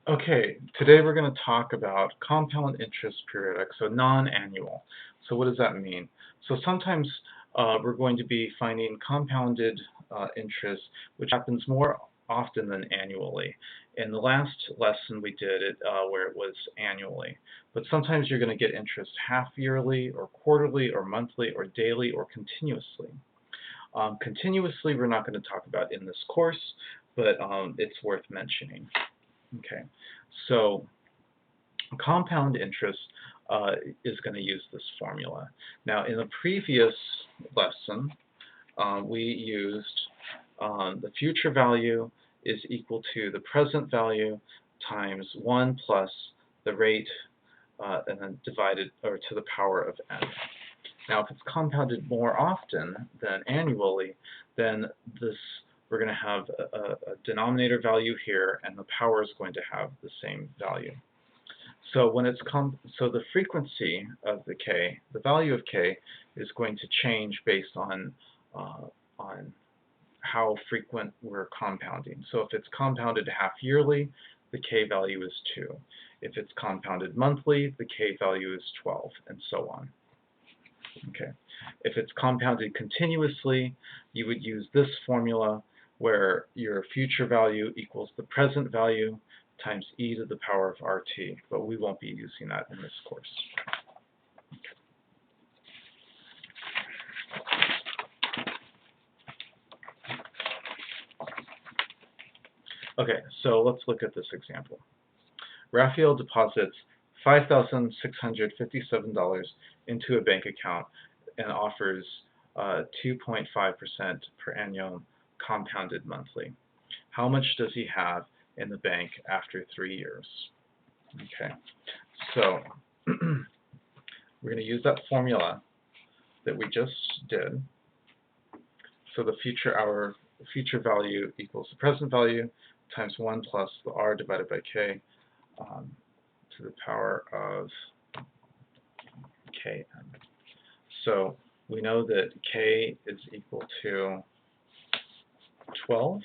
Okay, today we're going to talk about compound interest periodic, so non-annual. So what does that mean? So sometimes we're going to be finding compounded interest, which happens more often than annually. In the last lesson we did it where it was annually, but sometimes you're going to get interest half yearly or quarterly or monthly or daily or continuously. Continuously we're not going to talk about in this course, but it's worth mentioning. Okay, so compound interest is going to use this formula. Now, in the previous lesson, we used the future value is equal to the present value times 1 plus the rate and then divided or to the power of n. Now, if it's compounded more often than annually, then we're going to have a denominator value here, and the power is going to have the same value. So when so the frequency of the k, the value of k, is going to change based on how frequent we're compounding. So if it's compounded half yearly, the k value is 2. If it's compounded monthly, the k value is 12, and so on. Okay. If it's compounded continuously, you would use this formula where your future value equals the present value times e to the power of RT, but we won't be using that in this course. Okay, so let's look at this example. Raphael deposits $5,657 into a bank account and offers 2.5% per annum compounded monthly. How much does he have in the bank after 3 years? Okay, so we're going to use that formula that we just did. So the future value equals the present value times 1 plus the r divided by k to the power of kn. So we know that k is equal to 12.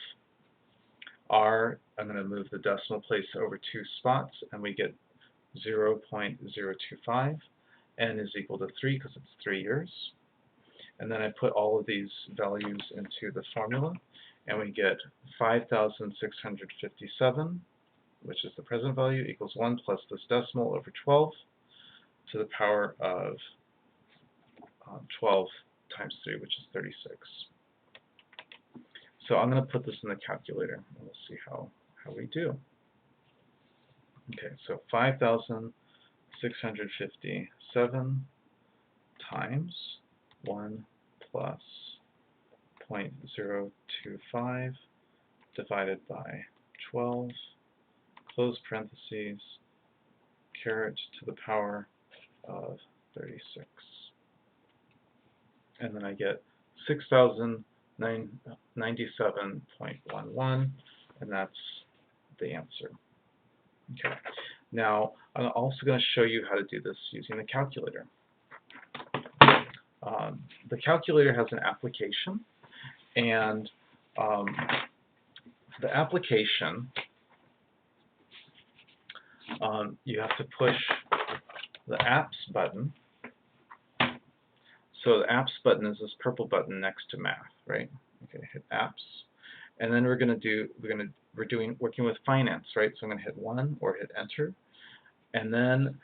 R, I'm going to move the decimal place over 2 spots, and we get 0.025. N is equal to 3 because it's 3 years. And then I put all of these values into the formula, and we get 5,657, which is the present value, equals 1 plus this decimal over 12 to the power of 12 times 3, which is 36. So I'm going to put this in the calculator, and we'll see how we do. Okay, so 5,657 times 1 plus 0.025 divided by 12, close parentheses, caret to the power of 36. And then I get 6,097.11, and that's the answer. Okay. Now, I'm also going to show you how to do this using the calculator. The calculator has an application, and the application, you have to push the apps button. So the apps button is this purple button next to math, right? Okay, hit apps, and then we're working with finance, right? So I'm going to hit 1 or hit enter, and then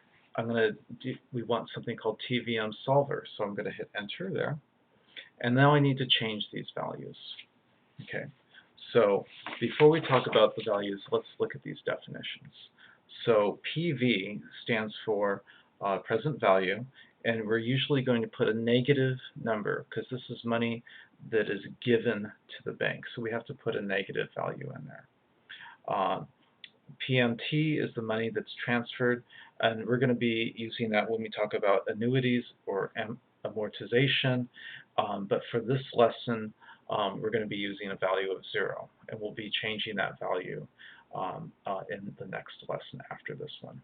we want something called TVM solver, so I'm going to hit enter there, and now I need to change these values. Okay, so before we talk about the values, let's look at these definitions. So PV stands for present value, and we're usually going to put a negative number because this is money that is given to the bank, so we have to put a negative value in there. PMT is the money that's transferred, and we're going to be using that when we talk about annuities or amortization, but for this lesson we're going to be using a value of 0, and we'll be changing that value in the next lesson after this one.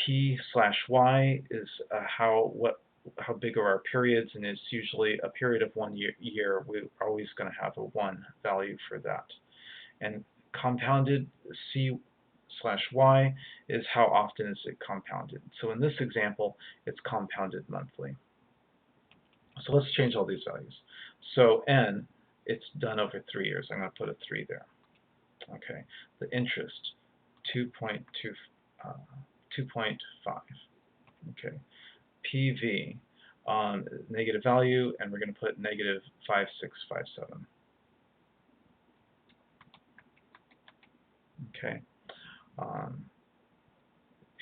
P/Y is how big are our periods, and it's usually a period of 1 year. We're always going to have a 1 value for that. And compounded C/Y is how often is it compounded. So in this example, it's compounded monthly. So let's change all these values. So N, it's done over 3 years. I'm going to put a 3 there. Okay. The interest, 2.5. Okay. PV, negative value, and we're going to put negative 5657. Okay.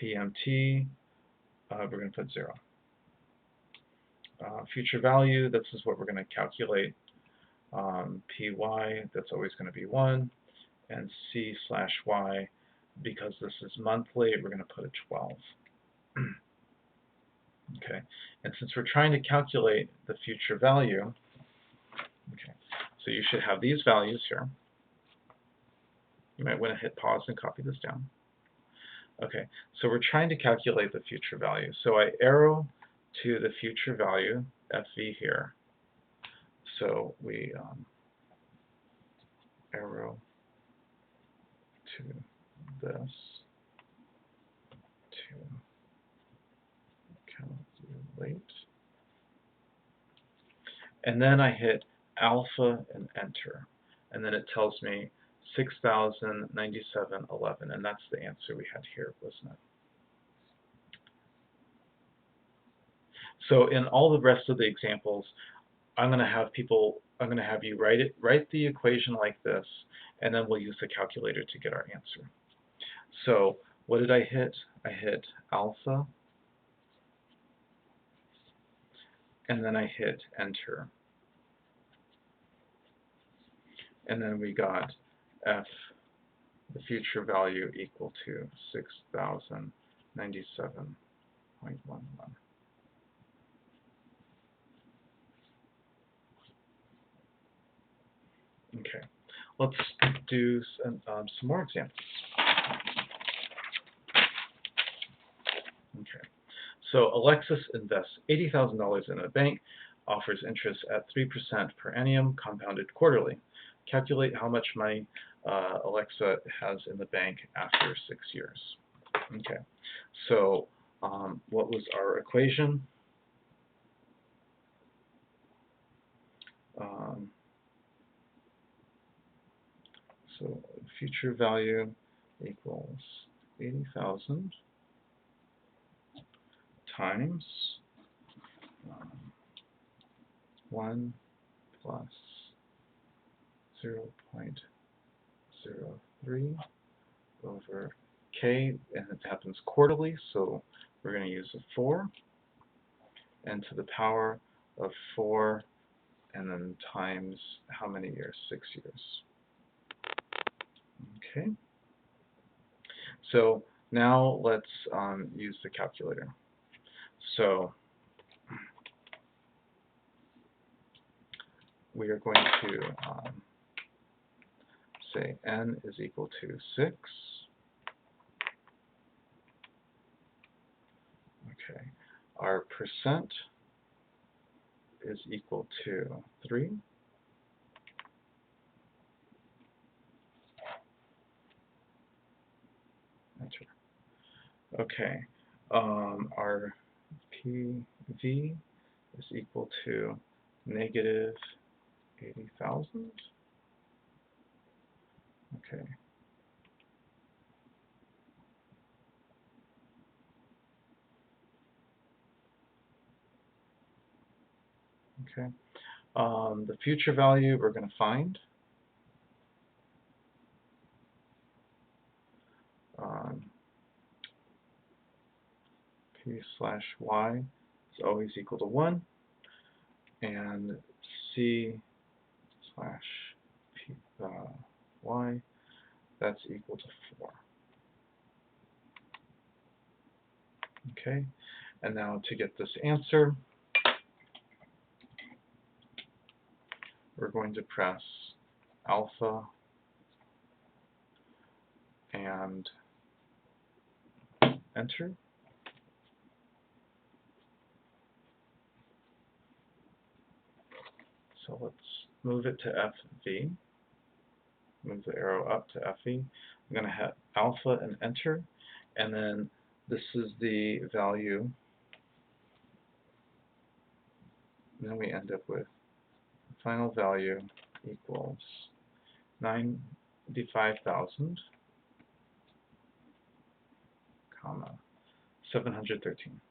PMT, we're going to put 0. Future value, this is what we're going to calculate. PY, that's always going to be 1. And C/Y, because this is monthly, we're going to put a 12. Okay. And since we're trying to calculate the future value, okay, so you should have these values here. You might want to hit pause and copy this down. Okay, so we're trying to calculate the future value. So I arrow to the future value, FV here. So we arrow to this to calculate. And then I hit alpha and enter. And then it tells me 6,097.11, and that's the answer we had here, wasn't it? So in all the rest of the examples, I'm going to have you write the equation like this, and then we'll use the calculator to get our answer. So what did I hit? I hit alpha, and then I hit enter. And then we got F, the future value, equal to 6,097.11. Okay, let's do some more examples. Okay, so Alexis invests $80,000 in a bank, offers interest at 3% per annum, compounded quarterly. Calculate how much money Alexa has in the bank after 6 years. Okay, so what was our equation? So future value equals 80,000 times 1 plus 0.03 over k, and it happens quarterly, so we're going to use a 4, and to the power of 4, and then times how many years? 6 years. Okay. So now let's use the calculator. So we are going to say n is equal to 6. Okay. Our percent is equal to 3. Enter. Okay. Our PV is equal to negative 80,000. Okay. Okay. The future value we're going to find. P/Y is always equal to 1, and C/Y, that's equal to 4. Okay, and now to get this answer, we're going to press alpha and enter. So let's move it to FV. move the arrow up to FE. I'm going to hit alpha and enter, and then this is the value, and then we end up with final value equals 95,000, comma 713.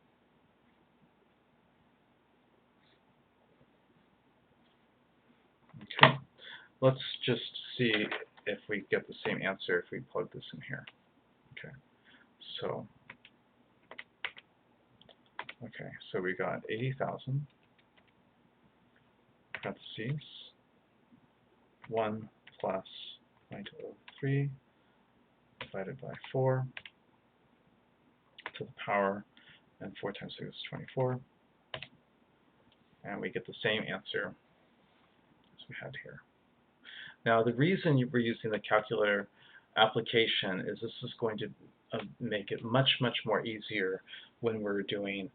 Okay, let's just see if we get the same answer if we plug this in here. Okay, so we got 80,000 parentheses 1 plus 0.03 divided by 4 to the power, and 4 times 6 is 24, and we get the same answer as we had here. Now, the reason we're using the calculator application is this is going to make it much more easier when we're doing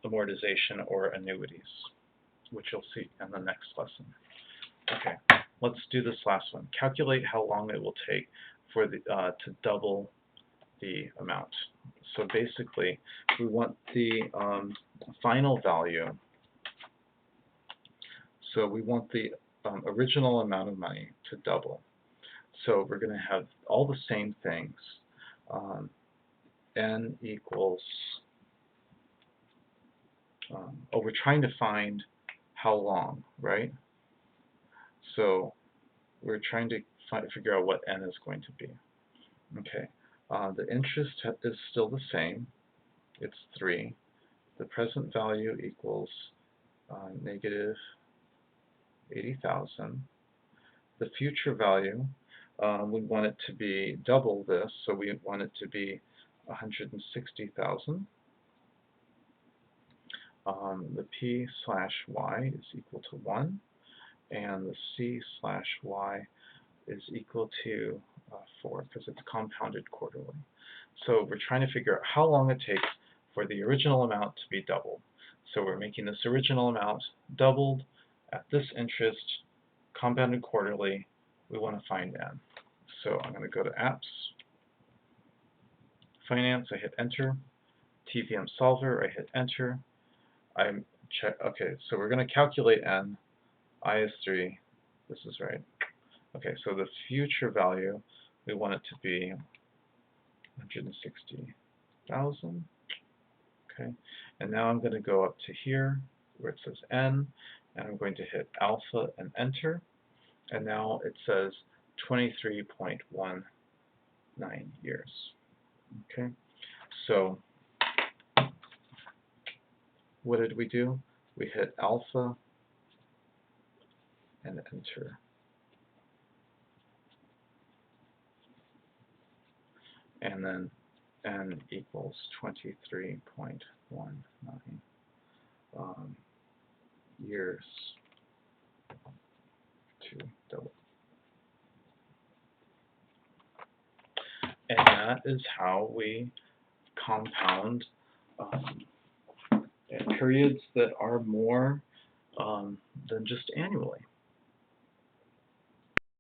amortization or annuities, which you'll see in the next lesson. Okay, let's do this last one. Calculate how long it will take for the to double the amount. So basically, we want the final value. So we want the original amount of money to double. So we're going to have all the same things. N equals, we're trying to find how long, right? So we're trying to figure out what N is going to be. Okay, the interest is still the same. It's 3. The present value equals negative 80,000. The future value, we want it to be double this, so we want it to be 160,000. The P slash Y is equal to 1, and the C slash Y is equal to 4, because it's compounded quarterly. So we're trying to figure out how long it takes for the original amount to be doubled. So we're making this original amount doubled at this interest, compounded quarterly. We want to find N. So I'm going to go to Apps, Finance, I hit Enter. TVM Solver, I hit Enter. Okay, so we're going to calculate N. I is 3. This is right. Okay, so the future value, we want it to be 160,000. Okay, and now I'm going to go up to here where it says N, and I'm going to hit alpha and enter, and now it says 23.19 years. Okay, so what did we do? We hit alpha and enter. And then N equals 23.19 years to double. And that is how we compound periods that are more than just annually.